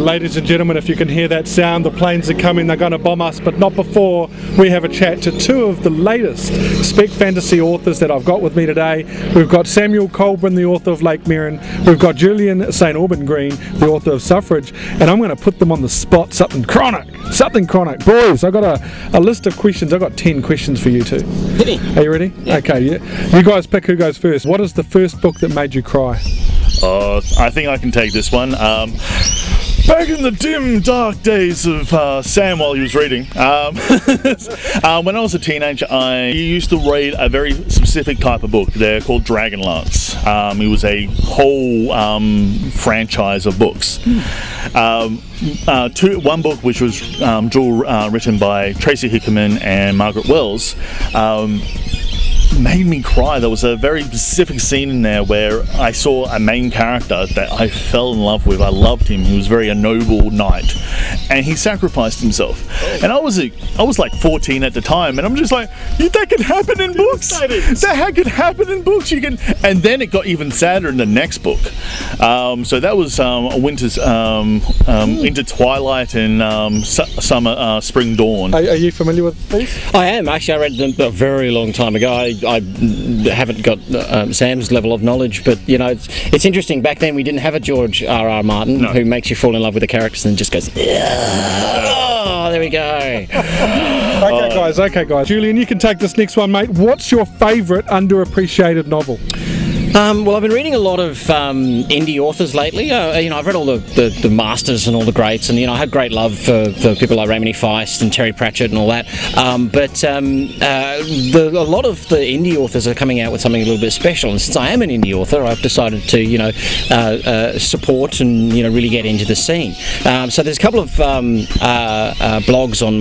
Ladies and gentlemen, if you can hear that sound, the planes are coming, they're going to bomb us, but not before we have a chat to two of the latest spec fantasy authors that I've got with me today. We've got Samuel Colbran, the author of Lake Merrin. We've got Julian St. Aubyn Green, the author of Suffrage, and I'm going to put them on the spot, something chronic. Boys, I've got a list of questions. I've got 10 questions for you two. Hit me. Are you ready? Yeah. Okay, yeah. You guys pick who goes first. What is the first book that made you cry? I think I can take this one. Back in the dim, dark days of Sam while he was reading, when I was a teenager, I used to read a very specific type of book. They're called Dragonlance. It was a whole franchise of books. One book, which was written by Tracy Hickman and Margaret Wells, made me cry. There was a very specific scene in there where I saw a main character that I fell in love with. I loved him. He was a noble knight, and he sacrificed himself. And I was like 14 at the time, and I'm just like, that could happen in books. That could happen in books. And then it got even sadder in the next book. So that was Into Twilight and Summer, Spring Dawn. Are you familiar with these? I am. Actually, I read them a very long time ago. I haven't got Sam's level of knowledge, but it's interesting. Back then we didn't have a George R.R. Martin who makes you fall in love with the characters and just goes, oh, there we go. Okay guys. Julian, you can take this next one, mate. What's your favourite underappreciated novel? Well, I've been reading a lot of indie authors lately. I've read all the masters and all the greats, and I have great love for people like Raymond E. Feist and Terry Pratchett and all that. But a lot of the indie authors are coming out with something a little bit special, and since I am an indie author, I've decided to support and really get into the scene. So there's a couple of blogs on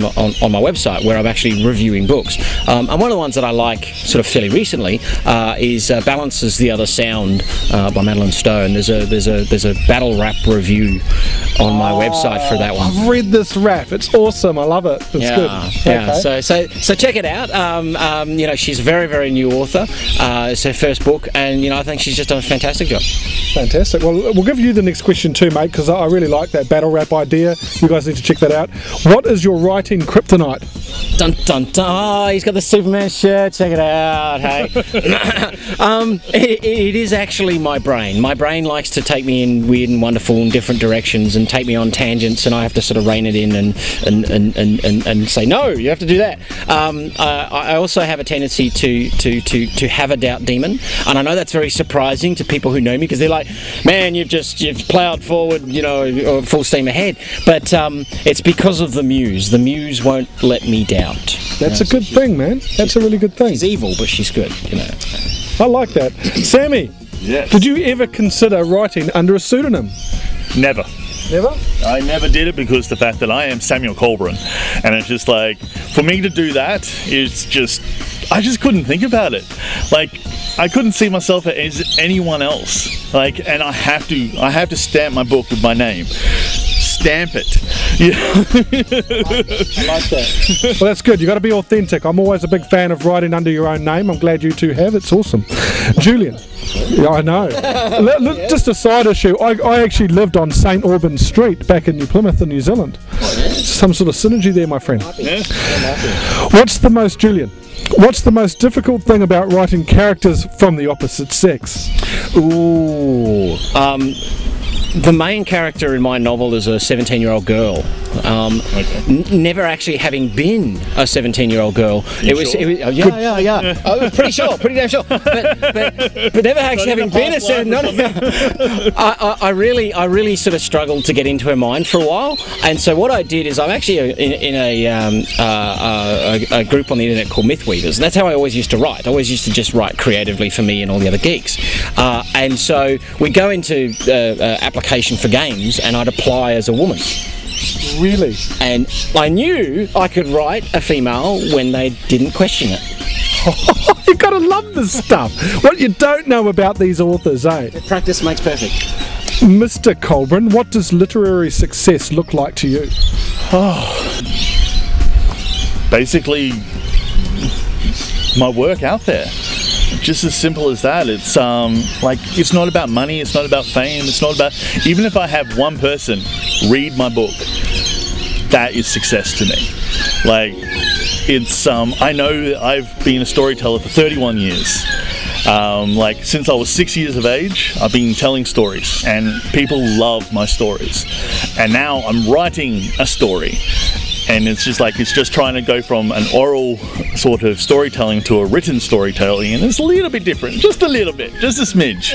my website where I'm actually reviewing books, and one of the ones that I like sort of fairly recently is Balances the Other Sound by Madeline Stone. There's a battle rap review on my website for that one. I've read this rap. It's awesome. I love it. It's good. Yeah. Okay. So check it out. She's a very, very new author. It's her first book, and I think she's just done a fantastic job. Fantastic. Well, we'll give you the next question too, mate, because I really like that battle rap idea. You guys need to check that out. What is your writing kryptonite? Dun dun dun! Oh, he's got the Superman shirt. Check it out. Hey. It is actually my brain. My brain likes to take me in weird and wonderful and different directions and take me on tangents, and I have to sort of rein it in and say, no, you have to do that. I also have a tendency to have a doubt demon, and I know that's very surprising to people who know me, because they're like, man, you've ploughed forward, full steam ahead. But it's because of the muse. The muse won't let me doubt. That's a good thing, man. That's a really good thing. She's evil, but she's good, I like that. Sammy, Yes. Did you ever consider writing under a pseudonym? Never. Never? I never did it because the fact that I am Samuel Colbran, and it's just like, for me to do that, I just couldn't think about it. Like, I couldn't see myself as anyone else. Like, and I have to stamp my book with my name. Stamp it. Yeah. I like that. Well, that's good. You got to be authentic. I'm always a big fan of writing under your own name. I'm glad you two have. It's awesome. Julian. Yeah, I know. Just a side issue. I actually lived on St. Aubyn Street back in New Plymouth in New Zealand. Some sort of synergy there, my friend. Yeah. What's the most difficult thing about writing characters from the opposite sex? Ooh. The main character in my novel is a 17-year-old girl. Never actually having been a 17-year-old girl. It was I was pretty damn sure. But never actually having been a 17. I really sort of struggled to get into her mind for a while. And so what I did is I'm actually in a group on the internet called Mythweavers, and that's how I always used to write. I always used to just write creatively for me and all the other geeks. And so we go into application for games, and I'd apply as a woman. Really? And I knew I could write a female when they didn't question it. You gotta love this stuff. What you don't know about these authors, eh? Practice makes perfect. Mr. Colbran, what does literary success look like to you? Basically, my work out there. just as simple as that. It's like, it's not about money, it's not about fame, it's not about, even if I have one person read my book, that is success to me. Like, it's I know that I've been a storyteller for 31 years. Like, since I was 6 years of age, I've been telling stories, and people love my stories. And now I'm writing a story, and it's just trying to go from an oral sort of storytelling to a written storytelling, and it's a little bit different, just a little bit, just a smidge.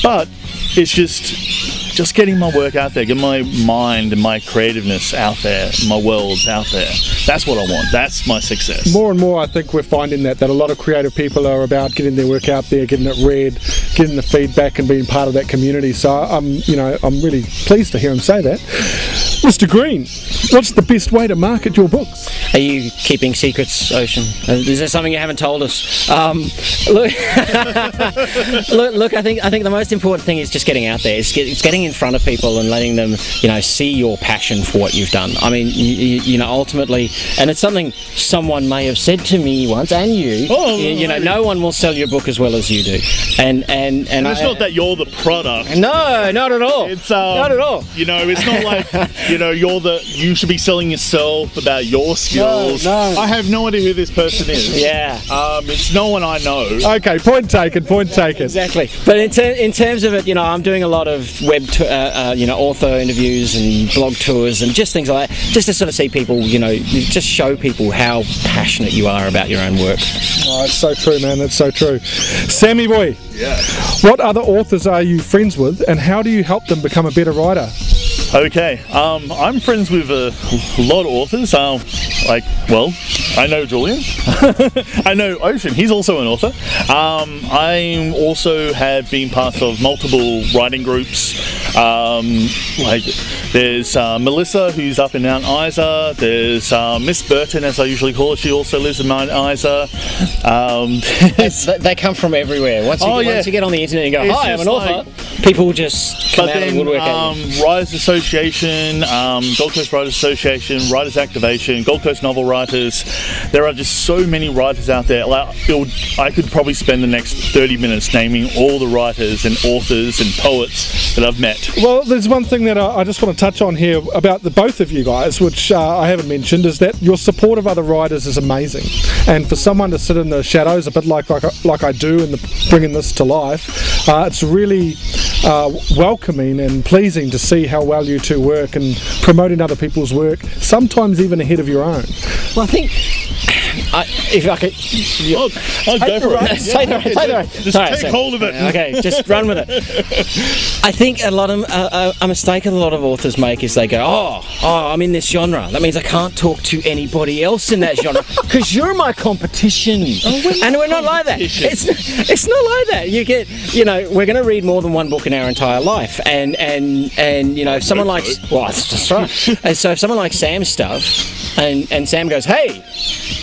But it's just getting my work out there, getting my mind and my creativeness out there, my worlds out there. That's what I want. That's my success. More and more, I think we're finding that a lot of creative people are about getting their work out there, getting it read, getting the feedback, and being part of that community. So I'm really pleased to hear him say that. Mr. Green, what's the best way to market your books? Are you keeping secrets, Ocean? Is there something you haven't told us? Look, look. I think the most important thing is just getting out there. It's getting in front of people and letting them, see your passion for what you've done. I mean, ultimately, and it's something someone may have said to me once, and you. No one will sell your book as well as you do. And it's not that you're the product. No, not at all. It's not at all. It's not like you should be selling yourself about your skills. No. I have no idea who this person is. Yeah. It's no one I know. Okay, point taken. Exactly. But in terms of it, I'm doing a lot of web, author interviews and blog tours and just things like that, just to sort of see people, just show people how passionate you are about your own work. Oh, it's so true, man. That's so true. Sammy boy. Yeah. What other authors are you friends with, and how do you help them become a better writer? Okay, I'm friends with a lot of authors. I know Julian. I know Ocean. He's also an author. I also have been part of multiple writing groups. There's Melissa, who's up in Mount Isa. There's Miss Burton, as I usually call her. She also lives in Mount Isa. They come from everywhere. Once you get on the internet and go, "Hi, I'm an author," people just come out of the woodwork at you. Writers Association, Gold Coast Writers Association, Writers Activation, Gold Coast Novel Writers. There are just so many writers out there. I could probably spend the next 30 minutes naming all the writers and authors and poets that I've met. Well, there's one thing that I just want to touch on here about the both of you guys, which I haven't mentioned, is that your support of other writers is amazing. And for someone to sit in the shadows, a bit like I do in bringing this to life, it's really welcoming and pleasing to see how well you two work and promoting other people's work, sometimes even ahead of your own. Well, I think if I could, I'll go for it. Say the right. Just take hold of it. Okay, just run with it. I think a lot of a mistake a lot of authors make is they go, oh, I'm in this genre. That means I can't talk to anybody else in that genre because you're my competition. And we're not like that. It's not like that. You get, we're going to read more than one book in our entire life, and if someone likes, that's right. And so if someone likes Sam's stuff, and Sam goes, hey,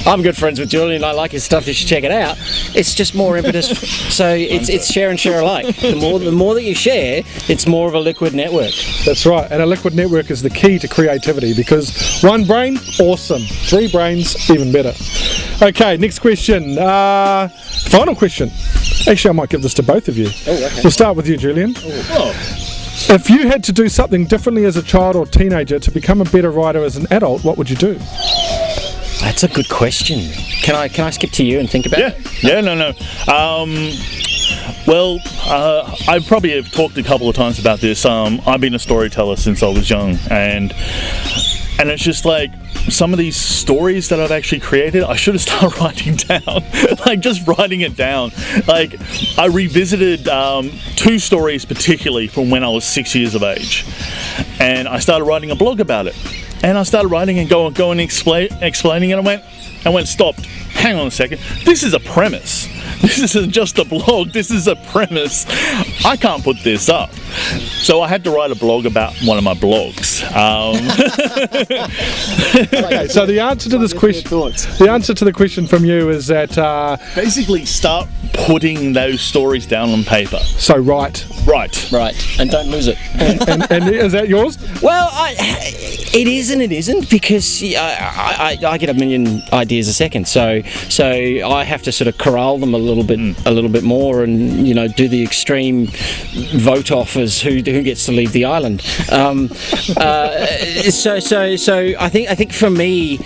I'm good friends with Julian, I like his stuff, you should check it out. It's just more impetus. So it's share and share alike. The more that you share, it's more of a liquid network. That's right, and a liquid network is the key to creativity, because one brain, awesome. 3 brains, even better. Okay, next question. Final question. Actually, I might give this to both of you. Okay. We'll start with you, Julian. If you had to do something differently as a child or teenager to become a better writer as an adult, what would you do? That's a good question. Can I skip to you and think about it? Yeah, no. I probably have talked a couple of times about this. I've been a storyteller since I was young, and it's just like some of these stories that I've actually created, I should have started writing down. Just writing it down. I revisited 2 stories particularly from when I was 6 years of age, and I started writing a blog about it. And I started writing and going explaining it. I went, stopped. Hang on a second. This is a premise. This isn't just a blog. This is a premise. I can't put this up. So I had to write a blog about one of my blogs. Okay, so the answer to this question, the answer to the question from you is that basically start putting those stories down on paper. So right. Right, and don't lose it. And is that yours? Well, it is and it isn't, because I get a million ideas a second, so I have to sort of corral them a little bit more, and do the extreme vote off as who gets to leave the island. So I think for me.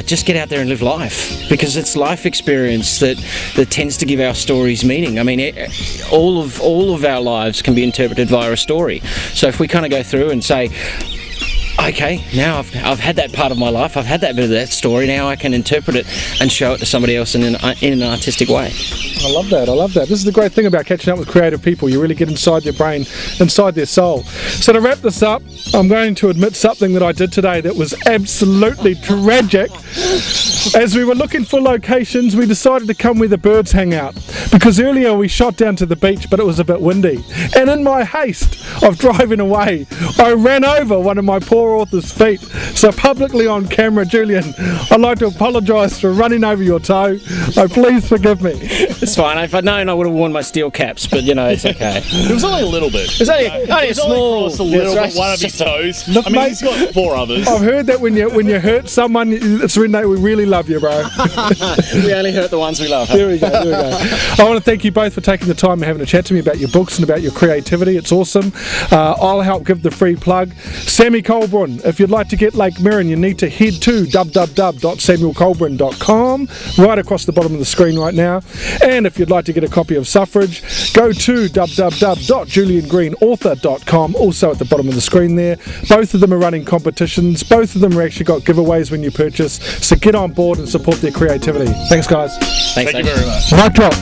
Just get out there and live life, because it's life experience that tends to give our stories meaning. I mean, all of our lives can be interpreted via a story. So if we kind of go through and say, okay, now I've had that part of my life, I've had that bit of that story, now I can interpret it and show it to somebody else in an artistic way. I love that. This is the great thing about catching up with creative people. You really get inside their brain, inside their soul. So to wrap this up, I'm going to admit something that I did today that was absolutely tragic. As we were looking for locations, we decided to come where the birds hang out, because earlier we shot down to the beach, but it was a bit windy. And in my haste of driving away, I ran over one of my poor author's feet. So publicly on camera, Julian, I'd like to apologise for running over your toe. Please forgive me. It's fine. If I'd known, I would have worn my steel caps, but it's okay. It was only a little bit. It's only a small. A little bit, one of his toes. Look, mate, he's got 4 others. I've heard that when you hurt someone, it's when we really love you, bro. We only hurt the ones we love. There we go. I want to thank you both for taking the time and having a chat to me about your books and about your creativity. It's awesome. I'll help give the free plug. Sammy Colbran, if you'd like to get Lake Mirren, you need to head to www.samuelcolbran.com, right across the bottom of the screen right now. And if you'd like to get a copy of Suffrage, go to www.juliangreenauthor.com, also at the bottom of the screen there. Both of them are running competitions. Both of them are actually got giveaways when you purchase. So get on board and support their creativity. Thanks, guys. Thank you very much. Mic drop.